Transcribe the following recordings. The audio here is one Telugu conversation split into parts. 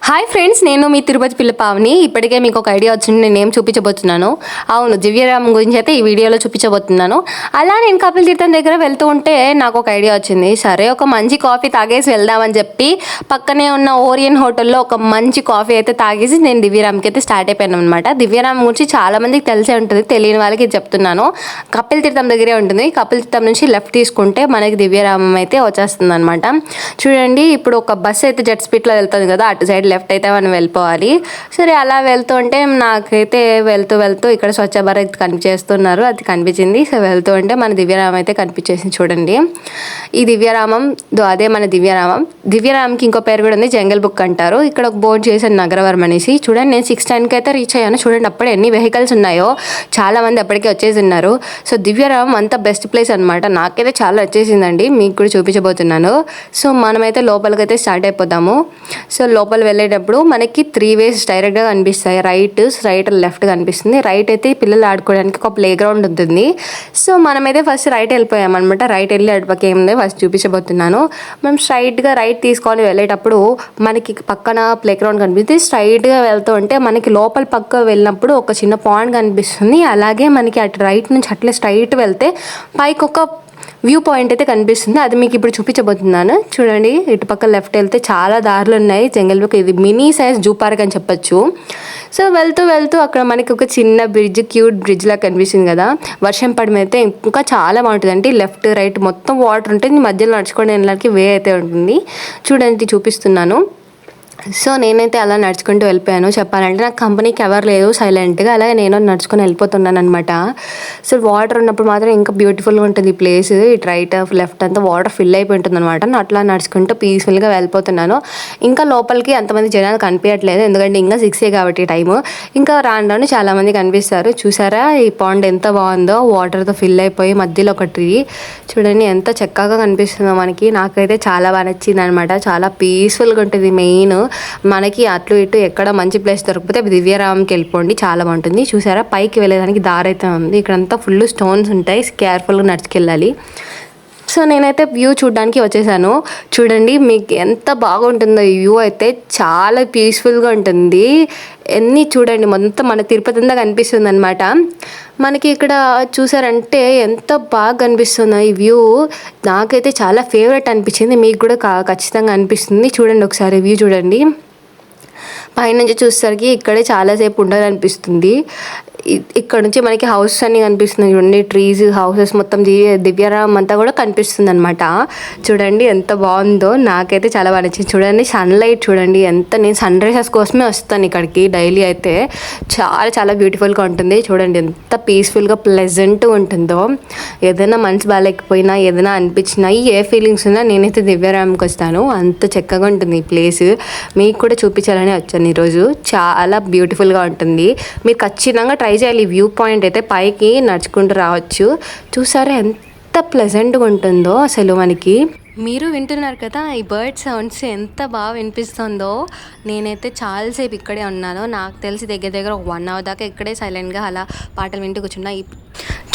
హాయ్ ఫ్రెండ్స్, నేను మీ తిరుపతి పిల్ల పావని. ఇప్పటికే మీకు ఒక ఐడియా వచ్చింది, నేను ఏం చూపించబోతున్నాను. అవును, దివ్యరామ్ గురించి అయితే ఈ వీడియోలో చూపించబోతున్నాను. అలా నేను కపిల్ తీర్థం దగ్గర వెళ్తూ ఉంటే నాకు ఒక ఐడియా వచ్చింది. సరే, ఒక మంచి కాఫీ తాగేసి వెళ్దామని చెప్పి పక్కనే ఉన్న ఓరియన్ హోటల్లో ఒక మంచి కాఫీ అయితే తాగేసి నేను దివ్యరామ్కి అయితే స్టార్ట్ అయిపోయాను అనమాట. దివ్యరామ్ గురించి చాలా మందికి తెలిసే ఉంటుంది, తెలియని వాళ్ళకి చెప్తున్నాను. కపిల్ తీర్థం దగ్గరే ఉంటుంది. కపిల్ తీర్థం నుంచి లెఫ్ట్ తీసుకుంటే మనకి దివ్యరామం అయితే వచ్చేస్తుంది అనమాట. చూడండి, ఇప్పుడు ఒక బస్సు అయితే జెట్ స్పీడ్లో వెళ్తుంది కదా, అటు సైడ్ లెఫ్ట్ అయితే మనం వెళ్ళిపోవాలి. సరే, అలా వెళ్తూ ఉంటే నాకైతే వెళ్తూ ఇక్కడ స్వచ్ఛ భారత్ కనిపిస్తున్నారు, అది కనిపించింది. సో వెళ్తూ ఉంటే మన దివ్యరామం అయితే కనిపించేసింది. చూడండి, ఈ దివ్యరామం అదే మన దివ్యరామంకి ఇంకో పేరు కూడా ఉంది, జంగల్ బుక్ అంటారు. ఇక్కడ ఒక బోర్డు చేశాను, నగరవరం అనేసి. చూడండి, నేను 6:10కి అయితే రీచ్ అయ్యాను. చూడండి, అప్పుడే ఎన్ని వెహికల్స్ ఉన్నాయో, చాలా మంది అప్పటికే వచ్చేసి ఉన్నారు. సో దివ్యరామం అంత బెస్ట్ ప్లేస్ అనమాట. నాకైతే చాలా వచ్చేసిందండి, మీకు కూడా చూపించబోతున్నాను. సో మనమైతే లోపలికైతే స్టార్ట్ అయిపోతాము. సో లోపల వెళ్ళేటప్పుడు మనకి 3 ways డైరెక్ట్గా కనిపిస్తాయి. రైట్ లెఫ్ట్ కనిపిస్తుంది. రైట్ అయితే పిల్లలు ఆడుకోవడానికి ఒక ప్లే గ్రౌండ్ ఉంటుంది. సో మనమైతే ఫస్ట్ రైట్ వెళ్ళిపోయామన్నమాట. రైట్ వెళ్ళి అటుపక్క ఏముంది ఫస్ట్ చూపించబోతున్నాను. మనం స్ట్రైట్గా రైట్ తీసుకొని వెళ్ళేటప్పుడు మనకి పక్కన ప్లే గ్రౌండ్ కనిపిస్తుంది. స్ట్రైట్గా వెళ్తూ ఉంటే మనకి లోపల పక్క వెళ్ళినప్పుడు ఒక చిన్న పాయింట్ కనిపిస్తుంది. అలాగే మనకి అటు రైట్ నుంచి అట్లే స్ట్రైట్ వెళ్తే పైకి ఒక వ్యూ పాయింట్ అయితే కనిపిస్తుంది. అది మీకు ఇప్పుడు చూపించబోతున్నాను. చూడండి, ఇటుపక్క లెఫ్ట్ వెళ్తే చాలా దారులు ఉన్నాయి. జంగల్ బుక్ ఇది మినీ సైజ్ జూ పార్క్ అని చెప్పొచ్చు. సో వెళ్తూ అక్కడ మనకి ఒక చిన్న బ్రిడ్జ్, క్యూట్ బ్రిడ్జ్ లా కనిపిస్తుంది కదా. వర్షం పడమైతే ఇంకా చాలా బాగుంటుంది. అంటే లెఫ్ట్ రైట్ మొత్తం వాటర్ ఉంటుంది, మధ్యలో నడుచుకొని వెళ్ళడానికి వే అయితే ఉంటుంది. చూడండి, చూపిస్తున్నాను. సో నేనైతే అలా నడుచుకుంటూ వెళ్ళిపోయాను. చెప్పాలంటే నాకు కంపెనీకి ఎవరు లేదు, సైలెంట్గా అలాగే నేను నడుచుకొని వెళ్ళిపోతున్నాను అనమాట. సో వాటర్ ఉన్నప్పుడు మాత్రం ఇంకా బ్యూటిఫుల్గా ఉంటుంది ఈ ప్లేస్. ఇటు రైట్ లెఫ్ట్ అంతా వాటర్ ఫిల్ అయిపోయి ఉంటుంది అనమాట. నేను అట్లా నడుచుకుంటూ పీస్ఫుల్గా వెళ్ళిపోతున్నాను. ఇంకా లోపలికి అంతమంది జనాలు కనిపించట్లేదు, ఎందుకంటే ఇంకా 6 కాబట్టి టైము. ఇంకా రాను చాలామంది కనిపిస్తారు. చూసారా ఈ పాండ్ ఎంత బాగుందో, వాటర్తో ఫిల్ అయిపోయి మధ్యలో ఒక ట్రీ. చూడండి ఎంత చక్కగా కనిపిస్తుందో మనకి. నాకైతే చాలా బాగా నచ్చింది అనమాట. చాలా పీస్ఫుల్గా ఉంటుంది. మెయిన్ మనకి అట్లు ఇటు ఎక్కడ మంచి ప్లేస్ దొరికిపోతే దివ్యరామంకి వెళ్ళిపోండి, చాలా బాగుంటుంది. చూసారా, పైకి వెళ్ళేదానికి దారి అయితే ఉంది. ఇక్కడంతా ఫుల్ స్టోన్స్ ఉంటాయి, కేర్ఫుల్గా నడుచుకెళ్ళాలి. సో నేనైతే వ్యూ చూడడానికి వచ్చేసాను. చూడండి, మీకు ఎంత బాగుంటుందో ఈ వ్యూ అయితే. చాలా పీస్ఫుల్గా ఉంటుంది. చూడండి, మొత్తం మన తిరుపతి అంతా కనిపిస్తుంది అనమాట. మనకి ఇక్కడ చూసారంటే ఎంత బాగా కనిపిస్తుందో ఈ వ్యూ. నాకైతే చాలా ఫేవరెట్ అనిపించింది, మీకు కూడా ఖచ్చితంగా అనిపిస్తుంది. చూడండి, ఒకసారి వ్యూ చూడండి. పైనుంచి చూసేసరికి ఇక్కడే చాలాసేపు ఉండాలనిపిస్తుంది. ఇక్కడ నుంచి మనకి హౌసెస్ అన్ని కనిపిస్తున్నాయి. చూడండి, ట్రీస్, హౌసెస్ మొత్తం దివ్యరామం అంతా కూడా కనిపిస్తుంది అనమాట. చూడండి ఎంత బాగుందో, నాకైతే చాలా బాగా నచ్చింది. చూడండి, సన్లైట్ చూడండి ఎంత. నేను సన్ రైజెస్ కోసమే వస్తాను ఇక్కడికి డైలీ. అయితే చాలా బ్యూటిఫుల్గా ఉంటుంది. చూడండి ఎంత పీస్ఫుల్గా ప్లెజెంట్గా ఉంటుందో. ఏదైనా మనసు బాగాలేకపోయినా, ఏదైనా అనిపించినా, ఏ ఫీలింగ్స్ ఉన్నా నేనైతే దివ్యరామంకి వస్తాను. అంత చక్కగా ఉంటుంది ఈ ప్లేస్. మీకు కూడా చూపించాలని వచ్చాను ఈరోజు. చాలా బ్యూటిఫుల్గా ఉంటుంది. మీరు ఖచ్చితంగా ట్రై చేయాలి. వ్యూ పాయింట్ అయితే పైకి నడుచుకుంటూ రావచ్చు. చూసారా ఎంత ప్లెజెంట్గా ఉంటుందో అసలు మనకి. మీరు వింటున్నారు కదా, ఈ బర్డ్ సౌండ్స్ ఎంత బాగా వినిపిస్తుందో. నేనైతే చాలాసేపు ఇక్కడే ఉన్నాను. నాకు తెలిసి దగ్గర ఒక 1 hour దాకా ఇక్కడే సైలెంట్గా అలా పాటలు వింటూ కూర్చున్నా.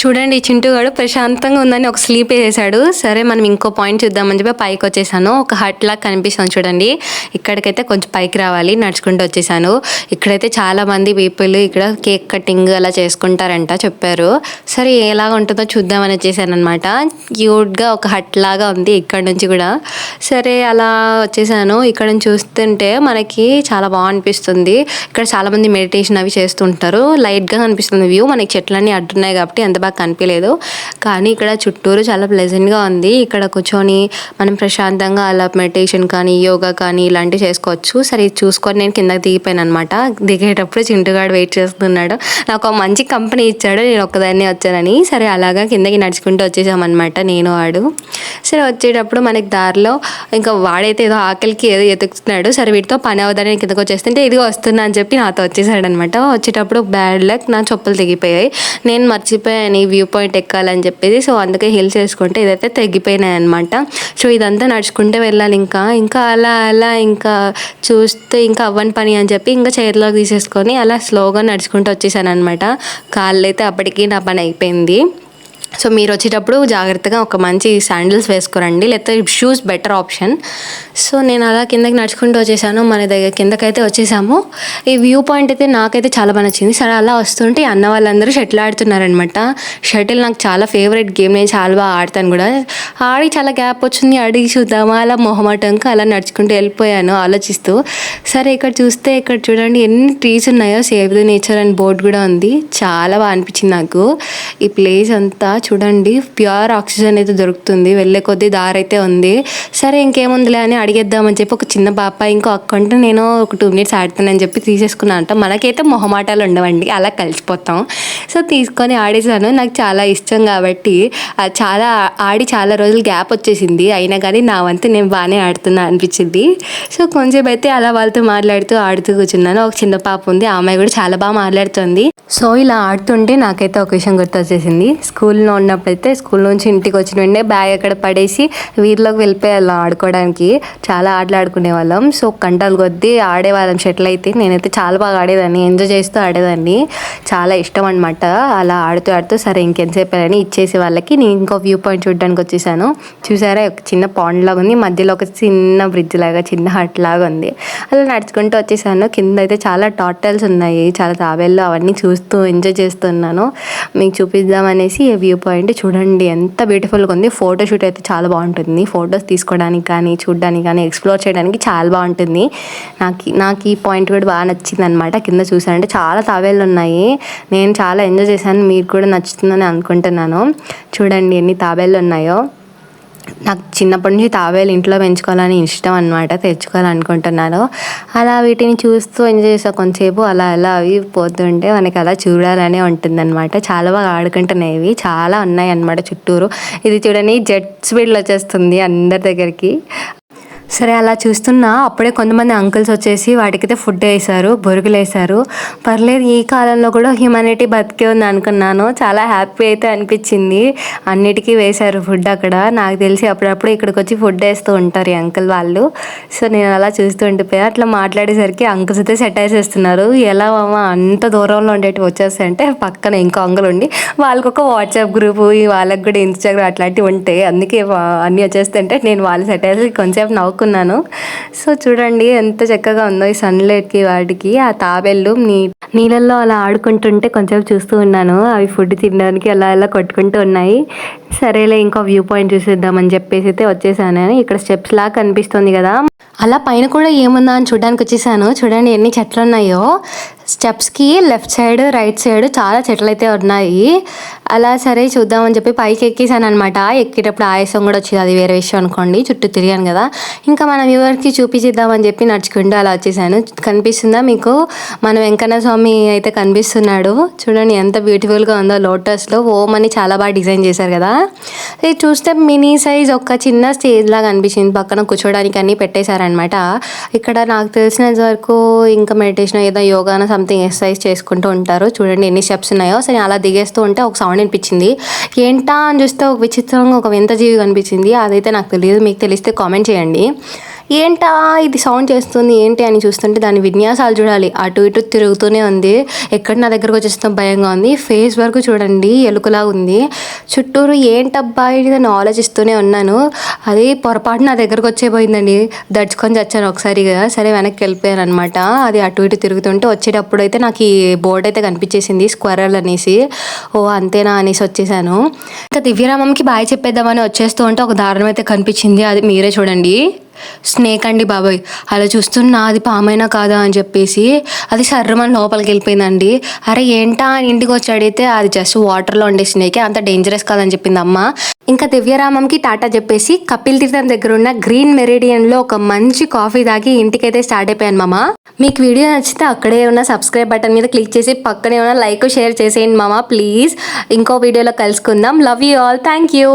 చూడండి, చింటూగాడు ప్రశాంతంగా ఉందని ఒక స్లీప్ వేసాడు. సరే, మనం ఇంకో పాయింట్ చూద్దామని చెప్పి పైకి వచ్చేసాను. ఒక హట్ లాగా కనిపిస్తుంది చూడండి. ఇక్కడికైతే కొంచెం పైకి రావాలి, నడుచుకుంటూ వచ్చేసాను. ఇక్కడైతే చాలా మంది పీపుల్ ఇక్కడ కేక్ కటింగ్ అలా చేసుకుంటారంట చెప్పారు. సరే, ఎలా ఉంటుందో చూద్దామని వచ్చేసాను అనమాట. క్యూట్గా ఒక హట్ లాగా ఉంది ఇక్కడ నుంచి కూడా. సరే, అలా వచ్చేసాను. ఇక్కడ నుంచి చూస్తుంటే మనకి చాలా బాగా అనిపిస్తుంది. ఇక్కడ చాలామంది మెడిటేషన్ అవి చేస్తుంటారు. లైట్గా కనిపిస్తుంది వ్యూ. మనకి చెట్లన్నీ అడ్డున్నాయి కాబట్టి ఎంత బాగా కనిపించలేదు, కానీ ఇక్కడ చుట్టూరు చాలా ప్లెజెంట్గా ఉంది. ఇక్కడ కూర్చొని మనం ప్రశాంతంగా అలా మెడిటేషన్ కానీ, యోగా కానీ ఇలాంటివి చేసుకోవచ్చు. సరే, చూసుకొని నేను కిందకి దిగిపోయాను అనమాట. దిగేటప్పుడు చింటుగాడు వెయిట్ చేస్తున్నాడు. నాకు ఒక మంచి కంపెనీ ఇచ్చాడు, నేను ఒక్కదాన్నే వచ్చానని. సరే, అలాగా కిందకి నడుచుకుంటూ వచ్చేసామన్నమాట నేను వాడు. సరే, వచ్చేటప్పుడు మనకి దారిలో ఇంకా వాడైతే ఏదో ఆకలికి ఏదో ఎతుకుతున్నాడు. సరే, వీటితో పని అవుదని కిందకు వచ్చేస్తుంటే ఇదిగో వస్తున్నా అని చెప్పి నాతో వచ్చేసాడు అనమాట. వచ్చేటప్పుడు బ్యాడ్ లక్, నా చెప్పులు తెగిపోయాయి. నేను మర్చిపోయాను ఈ వ్యూ పాయింట్ ఎక్కాలని చెప్పేసి. సో అందుకే హిల్స్ వేసుకుంటే ఇదైతే తెగిపోయినాయి అనమాట. సో ఇదంతా నడుచుకుంటే వెళ్ళాలి. ఇంకా అలా ఇంకా చూస్తే ఇంకా అవ్వని పని అని చెప్పి ఇంకా చైర్లోకి తీసేసుకొని అలా స్లోగా నడుచుకుంటూ వచ్చేసాను అనమాట. కాళ్ళు అయితే అప్పటికి నా పని అయిపోయింది. సో మీరు వచ్చేటప్పుడు జాగ్రత్తగా ఒక మంచి శాండిల్స్ వేసుకోరండి, లేకపోతే షూస్ బెటర్ ఆప్షన్. సో నేను అలా కిందకి నడుచుకుంటూ వచ్చేసాను. మన దగ్గర కిందకైతే వచ్చేసాము. ఈ వ్యూ పాయింట్ అయితే నాకైతే చాలా బాగా నచ్చింది. సరే అలా వస్తుంటే అన్న వాళ్ళందరూ షటిల్ ఆడుతున్నారనమాట. షటిల్ నాకు చాలా ఫేవరెట్ గేమ్, నేను చాలా బాగా ఆడతాను కూడా. ఆడి చాలా గ్యాప్ వచ్చింది, అడిగి చూద్దామా అలా మొహమాటంగా అలా నడుచుకుంటూ వెళ్ళిపోయాను ఆలోచిస్తూ. సరే ఇక్కడ చూస్తే ఇక్కడ చూడండి ఎన్ని ట్రీస్ ఉన్నాయో, సేవ్ ది నేచర్ అని బోర్డు కూడా ఉంది. చాలా బాగా అనిపించింది నాకు. ఈ ప్లేస్ అంతా చూడండి, ప్యూర్ ఆక్సిజన్ అయితే దొరుకుతుంది. వెళ్ళే కొద్దీ దారి అయితే ఉంది. సరే ఇంకేముందిలే అని అడిగేద్దామని చెప్పి ఒక చిన్న పాప ఇంకో అక్కంటే నేను ఒక 2 minutes ఆడుతానని చెప్పి తీసేసుకున్నాను అంట. మనకైతే మొహమాటాలు ఉండవండి, అలా కలిసిపోతాం. సో తీసుకొని ఆడేసాను. నాకు చాలా ఇష్టం కాబట్టి చాలా ఆడి చాలా రోజులు గ్యాప్ వచ్చేసింది. అయినా కానీ నా వంతు నేను బాగానే ఆడుతున్నా అనిపించింది. సో కొంచెం అయితే అలా వాళ్ళతో మాట్లాడుతూ ఆడుతూ కూర్చున్నాను. ఒక చిన్న పాప ఉంది, ఆ అమ్మాయి కూడా చాలా బాగా మాట్లాడుతుంది. సో ఇలా ఆడుతుంటే నాకైతే ఒక విషయం గుర్తొచ్చేసింది. స్కూల్లో ఉన్నప్పుడైతే స్కూల్ నుంచి ఇంటికి వచ్చిన వెంటనే బ్యాగ్ అక్కడ పడేసి వీధిలోకి వెళ్ళిపోయేవాళ్ళం ఆడుకోవడానికి. చాలా ఆటలు ఆడుకునే వాళ్ళం. సో గంటలు కొద్దీ ఆడేవాళ్ళం షటిల్ అయితే. నేనైతే చాలా బాగా ఆడేదాన్ని, ఎంజాయ్ చేస్తూ ఆడేదాన్ని. చాలా ఇష్టం అనమాట. అలా ఆడుతూ ఆడుతూ సరే ఇంకెంతసేపు అని ఇచ్చేసి వాళ్ళకి నేను ఇంకో వ్యూ పాయింట్ చూడడానికి వచ్చేసాను. చూసారా, ఒక చిన్న పాండ్ లాగా ఉంది, మధ్యలో ఒక చిన్న బ్రిడ్జ్ లాగా చిన్న హట్ లాగా ఉంది. అలా నడుచుకుంటూ వచ్చేసాను. కింద అయితే చాలా టాటల్స్ ఉన్నాయి, చాలా తాబేళ్ళు, అవన్నీ చూస్తూ ఎంజాయ్ చేస్తున్నాను. మీకు చూపిద్దామనేసి ఈ వ్యూ పాయింట్ చూడండి ఎంత బ్యూటిఫుల్గా ఉంది. ఫోటోషూట్ అయితే చాలా బాగుంటుంది. ఫొటోస్ తీసుకోవడానికి కానీ చూడడానికి కానీ ఎక్స్ప్లోర్ చేయడానికి చాలా బాగుంటుంది. నాకు ఈ పాయింట్ కూడా బాగా నచ్చింది అనమాట. కింద చూసానంటే చాలా తాబేళ్ళు ఉన్నాయి. నేను చాలా ఎంజాయ్ చేశాను, మీకు కూడా నచ్చుతుందని అనుకుంటున్నాను. చూడండి ఎన్ని తాబేళ్ళు ఉన్నాయో. నాకు చిన్నప్పటి నుంచి తాబేలు ఇంట్లో పెంచుకోవాలని ఇష్టం అనమాట, తెచ్చుకోవాలనుకుంటున్నాను. అలా వీటిని చూస్తూ ఎంజాయ్ చేసా కొంతసేపు. అలా అలా అవి పోతుంటే మనకి అలా చూడాలనే ఉంటుందన్నమాట. చాలా బాగా ఆడుకుంటున్నాయి. ఇవి చాలా ఉన్నాయి అన్నమాట చుట్టూరు. ఇది చూడండి జెట్ స్పీడ్లో వచ్చేస్తుంది అందరి దగ్గరికి. సరే అలా చూస్తున్నా అప్పుడే కొంతమంది అంకుల్స్ వచ్చేసి వాటికైతే ఫుడ్ వేసారు, బొరుగులు వేసారు. పర్లేదు, ఈ కాలంలో కూడా హ్యూమానిటీ బతికే ఉంది అనుకున్నాను. చాలా హ్యాపీ అయితే అనిపించింది. అన్నిటికీ వేశారు ఫుడ్ అక్కడ. నాకు తెలిసి అప్పుడప్పుడు ఇక్కడికి వచ్చి ఫుడ్ వేస్తూ ఉంటారు ఈ అంకుల్ వాళ్ళు. సో నేను అలా చూస్తూ ఉండిపోయా. అట్లా మాట్లాడేసరికి అంకుల్స్ అయితే సెటైర్స్ చేస్తున్నారు. ఎలా మామ అంత దూరంలో ఉండేవి వచ్చేస్తాయంటే పక్కన ఇంకో అంకుల్ ఉండి వాళ్ళకి ఒక వాట్సాప్ గ్రూపు, వాళ్ళకి కూడా ఇన్స్టాగ్రామ్ అట్లాంటివి ఉంటాయి. అందుకే అన్నీ వచ్చేస్తుంటే నేను వాళ్ళ సెటైర్స్ కొంచెంసేపు నవ్వుకున్నాను. సో చూడండి ఎంత చక్కగా ఉందో ఈ సన్లైట్కి వాటికి. ఆ తాబేళ్ళు నీళ్ళల్లో అలా ఆడుకుంటుంటే కొంచెం చూస్తూ ఉన్నాను. అవి ఫుడ్ తినడానికి అలా అలా కొట్టుకుంటూ ఉన్నాయి. సరేలే ఇంకో వ్యూ పాయింట్ చూసేద్దామని చెప్పేసి అయితే వచ్చేసాను. ఇక్కడ స్టెప్స్ లాగా కనిపిస్తుంది కదా, అలా పైన కూడా ఏముందా అని చూడడానికి వచ్చేసాను. చూడండి ఎన్ని చెట్లు ఉన్నాయో. స్టెప్స్కి లెఫ్ట్ సైడ్ రైట్ సైడ్ చాలా చెట్లు అయితే ఉన్నాయి. అలా సరే చూద్దామని చెప్పి పైకి ఎక్కేసాను అనమాట. ఎక్కేటప్పుడు ఆయాసం కూడా వచ్చింది, అది వేరే విషయం అనుకోండి. చుట్టూ తిరిగాను కదా, ఇంకా మన వ్యూవర్కి చూపించేద్దామని చెప్పి నడుచుకుంటూ అలా వచ్చేసాను. కనిపిస్తుందా మీకు, మన వెంకన్న స్వామి అయితే కనిపిస్తున్నాడు. చూడండి ఎంత బ్యూటిఫుల్గా ఉందో. లోటస్లో ఓం అని చాలా బాగా డిజైన్ చేశారు కదా. ఇది చూస్తే మినీ సైజ్ ఒక చిన్న స్టేజ్ లాగా అనిపించింది. పక్కన కూర్చోడానికి అన్నీ పెట్టేశారనమాట. ఇక్కడ నాకు తెలిసినంత వరకు ఇంకా మెడిటేషన్ ఏదో యోగాన సంథింగ్ ఎక్సర్సైజ్ చేసుకుంటూ ఉంటారు. చూడండి ఎన్ని స్టెప్స్ ఉన్నాయో. సరే అలా దిగేస్తూ ఉంటే ఒక సౌండ్ అనిపించింది. ఏంటా అని చూస్తే ఒక విచిత్రంగా ఒక వింత జీవి కనిపించింది. అదైతే నాకు తెలియదు, మీకు తెలిస్తే కామెంట్ చేయండి. ఏంటా ఇది సౌండ్ చేస్తుంది ఏంటి అని చూస్తుంటే దాని విన్యాసాలు చూడాలి. అటు ఇటు తిరుగుతూనే ఉంది. ఎక్కడ నా దగ్గరకు వచ్చేస్తాం భయంగా ఉంది. ఫేస్ వరకు చూడండి ఎలుకలా ఉంది. చుట్టూరు ఏంటబ్బా ఇది అని ఆలోచిస్తూనే ఉన్నాను. అది పొరపాటు నా దగ్గరకు వచ్చేపోయిందండి. దడుచుకొని చచ్చాను ఒకసారిగా. సరే వెనక్కి వెళ్ళిపోయాను అనమాట. అది అటు ఇటు తిరుగుతుంటే వచ్చేటప్పుడు అయితే నాకు ఈ బోర్డు అయితే కనిపించేసింది, స్క్వరల్ అనేసి. ఓ అంతేనా అనేసి వచ్చేసాను. ఇంకా దివ్యరామంకి బాయ్ చెప్పేద్దామని వచ్చేస్తూ ఉంటే ఒక దారుణం అయితే కనిపించింది. అది మీరే చూడండి. స్నేక్ అండి బాబాయ్. అలా చూస్తున్నా అది పామైనా కాదా అని చెప్పేసి అది సర్రమని లోపలికి వెళ్ళిపోయిందండి. అరే ఏంటా ఇంటికి వచ్చి అడిగితే అది జస్ట్ వాటర్లో ఉండే స్నేకే, అంత డేంజరస్ కాదని చెప్పింది అమ్మ. ఇంకా దివ్యరామంకి టాటా చెప్పేసి కపిల్ తీర్థం దగ్గర ఉన్న గ్రీన్ మెరిడియన్లో ఒక మంచి కాఫీ తాగి ఇంటికైతే స్టార్ట్ అయిపోయాను మామ. మీకు వీడియో నచ్చితే అక్కడే ఉన్న సబ్స్క్రైబ్ బటన్ మీద క్లిక్ చేసి పక్కనే ఉన్న లైక్ షేర్ చేసేయండి మామ ప్లీజ్. ఇంకో వీడియోలో కలుసుకుందాం. Love you all. Thank you.